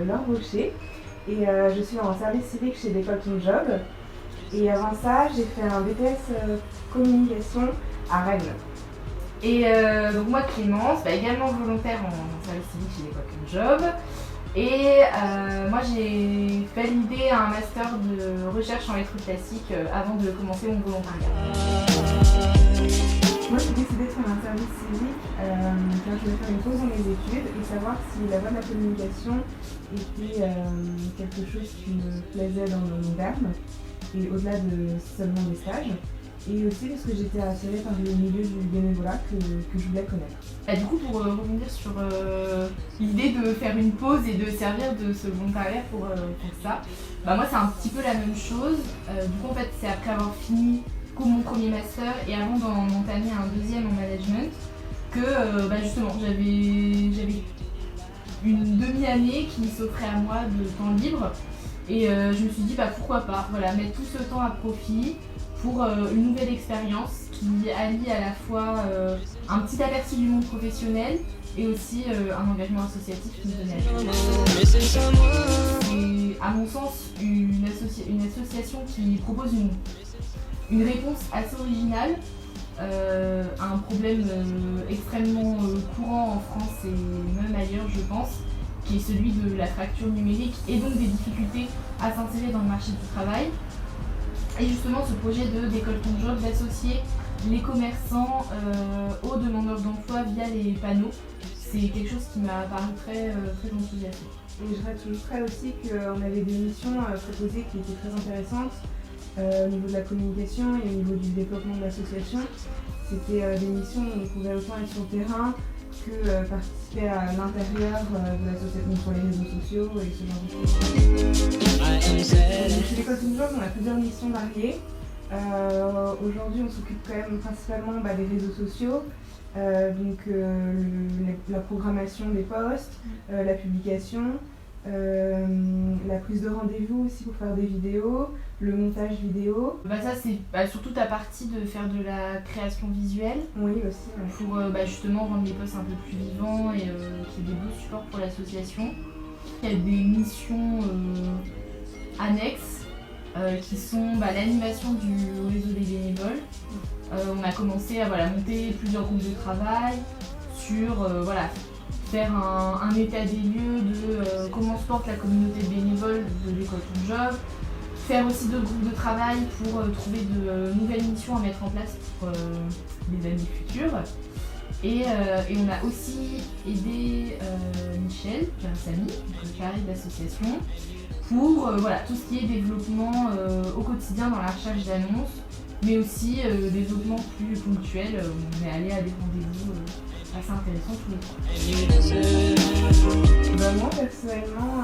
Laure Rocher et je suis en service civique chez l'école Ton Job. Et avant ça, j'ai fait un BTS communication à Rennes. Et donc moi Clémence, également volontaire en service civique chez l'école Ton Job. Et moi j'ai validé un master de recherche en lettres classiques avant de commencer mon volontariat. Moi j'ai décidé de faire un service civique car je voulais faire une pause dans mes études et savoir si la voie de la communication était quelque chose qui me plaisait dans le long terme et au-delà de seulement des stages. Et aussi parce que j'étais attirée par le milieu du bénévolat que je voulais connaître. Du coup, pour rebondir sur l'idée de faire une pause et de servir de ce volontariat pour ça, moi c'est un petit peu la même chose. Du coup en fait c'est après avoir fini mon premier master et avant d'entamer un deuxième en management que justement j'avais une demi-année qui s'offrait à moi de temps libre et je me suis dit pourquoi pas, mettre tout ce temps à profit pour une nouvelle expérience qui allie à la fois un petit aperçu du monde professionnel et aussi un engagement associatif qui me tenait à cœur. C'est à mon sens une association qui propose une réponse assez originale à un problème extrêmement courant en France et même ailleurs je pense, qui est celui de la fracture numérique et donc des difficultés à s'insérer dans le marché du travail. Et justement ce projet d'école Ton Job d'associer les commerçants aux demandeurs d'emploi via les panneaux, c'est quelque chose qui m'a paru très enthousiasmant. Et je rajouterais aussi qu'on avait des missions proposées qui étaient très intéressantes au niveau de la communication et au niveau du développement de l'association. C'était des missions où on pouvait autant être sur le terrain que participer à l'intérieur de l'association pour les réseaux sociaux et ce genre de choses. Chez l'école Ton Job, on a plusieurs missions variées. Aujourd'hui, on s'occupe quand même principalement des réseaux sociaux, la programmation des posts, la publication, la prise de rendez-vous aussi pour faire des vidéos, le montage vidéo. Ça c'est surtout ta partie de faire de la création visuelle. Oui aussi. Ouais. Pour justement rendre les posts un peu plus vivants et qu'il y ait des beaux supports pour l'association. Il y a des missions annexes qui sont l'animation du réseau des bénévoles. On a commencé à monter plusieurs groupes de travail sur faire un état des lieux de comment se porte la communauté de bénévoles de l'école Ton Job, faire aussi d'autres groupes de travail pour trouver de nouvelles missions à mettre en place pour les années futures. Et on a aussi aidé Michel, qui est un Samy, qui arrive d'association, pour tout ce qui est développement au quotidien dans la recherche d'annonces, mais aussi développement plus ponctuel. On est allé à des rendez-vous assez intéressants tous les trois. Moi personnellement,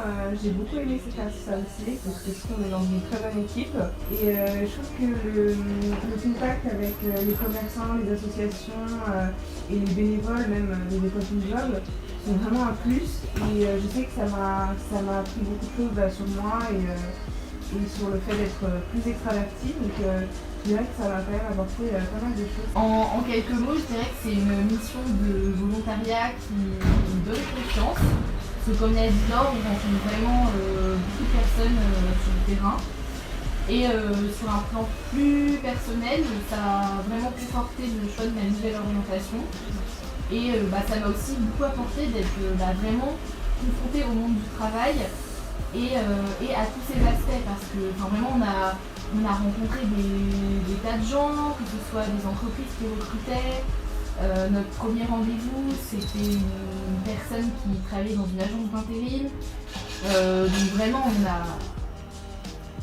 j'ai beaucoup aimé cette association parce que je trouve qu'on est dans une très bonne équipe et je trouve que le contact avec les commerçants, les associations et les bénévoles, même des écoles Ton Job, sont vraiment un plus et je sais que ça m'a appris beaucoup de choses sur moi et sur le fait d'être plus extravertie. Donc je dirais que ça m'a quand même apporté pas mal de choses. En quelques mots, je dirais que c'est une mission de volontariat qui me donne confiance. Parce que comme l'a dit Laure, on rencontre vraiment beaucoup de personnes sur le terrain. Et sur un plan plus personnel, ça a vraiment conforté le choix de ma nouvelle orientation. Et ça m'a aussi beaucoup apporté d'être vraiment confrontée au monde du travail et à tous ces aspects. Parce que vraiment on a rencontré des tas de gens, que ce soit des entreprises qui recrutaient. Notre premier rendez-vous, c'était une personne qui travaillait dans une agence d'intérim. Donc vraiment,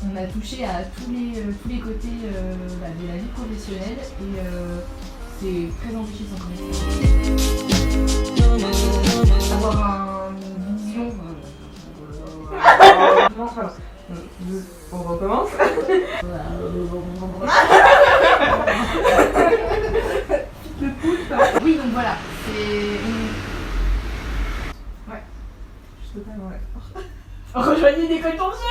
on a touché à tous les côtés de la vie professionnelle et c'est très enrichissant. Avoir une vision. On recommence. Oui, donc voilà, c'est... Ouais, je suis totalement d'accord. Rejoignez l'école Ton Job.